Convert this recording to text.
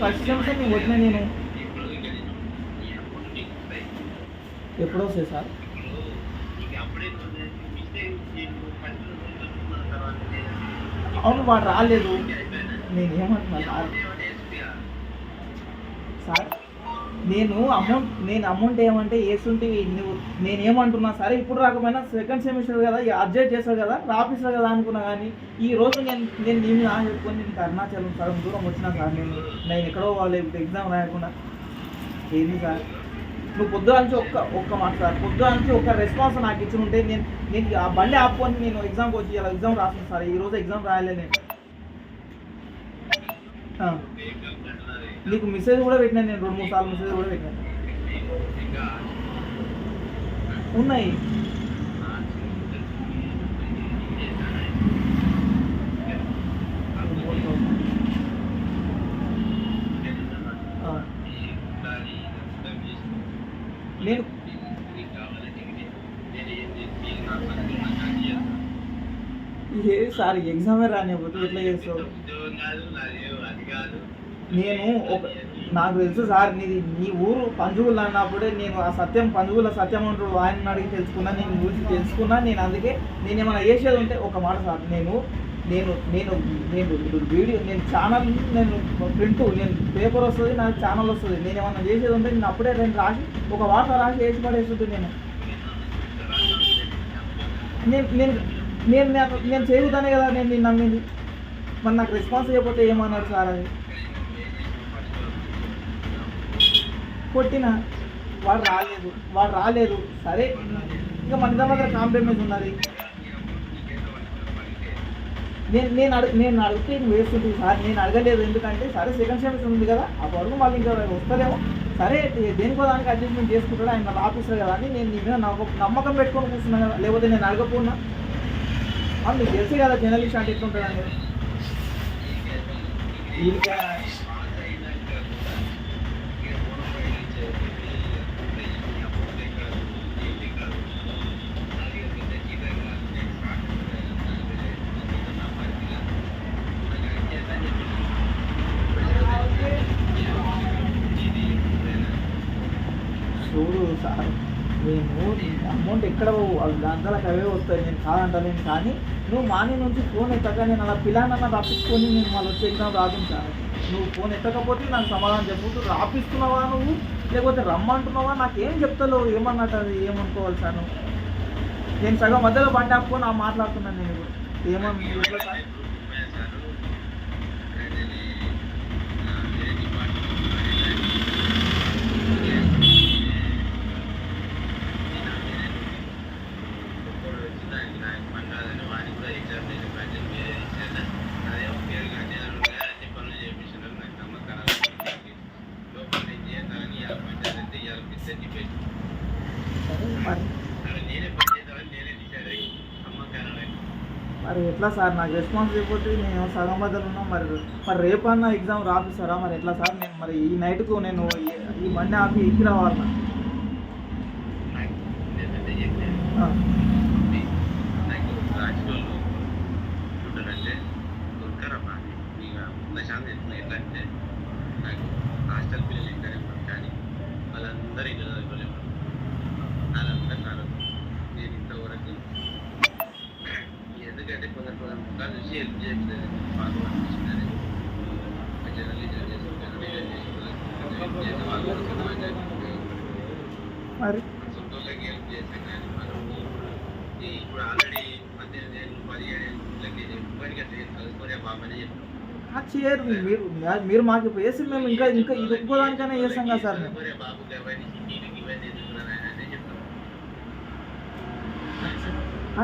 First semester నేను కొట్టినా నేను ఎప్పుడో వస్తాయి సార్. అవును వాడు రాలేదు. నేను ఏమంటున్నా సార్, సార్ నేను అమౌంట్ ఏమంటే వేస్తుంటే నువ్వు నేనేమంటున్నా సరే ఇప్పుడు రాకపోయినా సెకండ్ సెమిస్టర్ కదా అడ్జస్ట్ చేస్తాడు కదా రాపిస్తాడు కదా అనుకున్నా. కానీ ఈ రోజు నేను నీ మీద చెప్పుకొని నేను అరుణాచలం సగం దూరం వచ్చినా సార్. నేను ఎక్కడో వాళ్ళు ఇప్పుడు ఎగ్జామ్ రాయకుండా ఏంది సార్. నువ్వు పొద్దున నుంచి ఒక్క మాట సార్, పొద్దున నుంచి ఒక్క రెస్పాన్స్ నాకు ఇచ్చి ఉంటే నేను ఆ బండి ఆపుకొని నేను ఎగ్జామ్కి వచ్చి ఇలా ఎగ్జామ్ రాస్తాను సార్. ఈరోజు ఎగ్జామ్ రాయలే నేను. నీకు మెసేజ్ కూడా పెట్టినాను నేను, 2-3 సార్లు మెసేజ్ కూడా పెట్టినాను. ఉన్నాయి నేను ఏ సార్ ఎగ్జామే రానివ్వదు ఎట్లా చేస్తావు? నేను నాకు తెలుసు సార్ నీ ఊరు పంజుగులు అన్నప్పుడే నేను ఆ సత్యం పంజుగుల సత్యం అంటాడు ఆయన అడిగి తెలుసుకున్నా, నేను గురించి తెలుసుకున్నా. నేను అందుకే నేను ఏమైనా చేసేది ఉంటే ఒక మాట సార్, నేను వీడియో నేను ఛానల్ నేను ప్రింట్ నేను పేపర్ వస్తుంది నాకు ఛానల్ వస్తుంది. నేను ఏమన్నా చేసేది ఉంటే నేను అప్పుడే నేను రాసి ఒక వార్త రాసి వేసి పడేస్తుంది. నేను చేయగుతానే కదా నేను నమ్మింది. మరి నాకు రెస్పాన్స్ చేయకపోతే ఏమన్నాడు సార్? అది కొట్టిన వాడు రాలేదు సరే ఇంకా మన దగ్గర కాంప్రమైజ్ ఉన్నది. నేను అడిగితే నువ్వు వేస్తుంటుంది సార్. నేను అడగలేదు ఎందుకంటే సరే సెకండ్ సెమిస్టర్ ఉంది కదా ఆ వరకు వాళ్ళు ఇంకా వస్తారేమో సరే దేనికో దానికి అడ్జస్ట్మెంట్ చేసుకుంటాడు ఆయన ఆఫీసర్ కదా అని నేను నిజంగా నమ్మకం పెట్టుకొని కూర్చున్నాను కదా. లేకపోతే నేను అడగపోయినా మీకు తెలిసే కదా జర్నలిస్ట్ అంటే ఎట్లుంటాడని. ఇంకా చూడు సార్, నేను అమౌంట్ ఎక్కడ దాంట్లోకి అవే వస్తాయి నేను కాదంటలేను. కానీ నువ్వు మార్నింగ్ నుంచి ఫోన్ ఎత్తక నేను అలా పిల్లనన్నా రాపించుకొని నేను మళ్ళీ వచ్చి ఎగ్జామ్ రాదు సార్. నువ్వు ఫోన్ ఎత్తకపోతే నాకు సమాధానం చెప్పు. రాపిస్తున్నావా నువ్వు లేకపోతే రమ్మంటున్నావా నాకేం చెప్తావు? ఏమన్నట్టు అది ఏమనుకోవాలి సార్? నేను సగం మధ్యలో బండి ఆపుకొని మాట్లాడుతున్నాను. నేను ఇప్పుడు ఏమన్నా ఎట్లా సార్? మరి ఎట్లా సార్? నాకు రెస్పాన్స్ అయిపోతే నేను సగం బదులు ఉన్నా. మరి రేపన్నా ఎగ్జామ్ రాపిస్తారా? మరి ఎట్లా సార్? నేను మరి ఈ నైట్కు నేను ఈ బండి ఆపి ఎక్కి రావాలన్నా. హాస్టల్ పిల్లలు ఇంటర్ కానీ వాళ్ళందరూ ఇల్లు చదువుకోలేము. వాళ్ళందరూ నేను ఇంతవరకు ఎందుకంటే కొందరు ముఖాలు చూసి హెల్ప్ చేయలేదు మాకు అనిపించిందని జర్నలిజం సొంతలోకి హెల్ప్ చేస్తాం. కానీ మనం ఇప్పుడు ఆల్రెడీ 18 ఏళ్ళు 17 ఏళ్ళకి ఇప్పటికీ చదువుకోలే బాబని చెప్తాం. చేయరు మీరు మాకు వేసి మేము ఇంకా ఇది ఒప్పుకోదానికైనా చేస్తాం కదా సార్. బాబు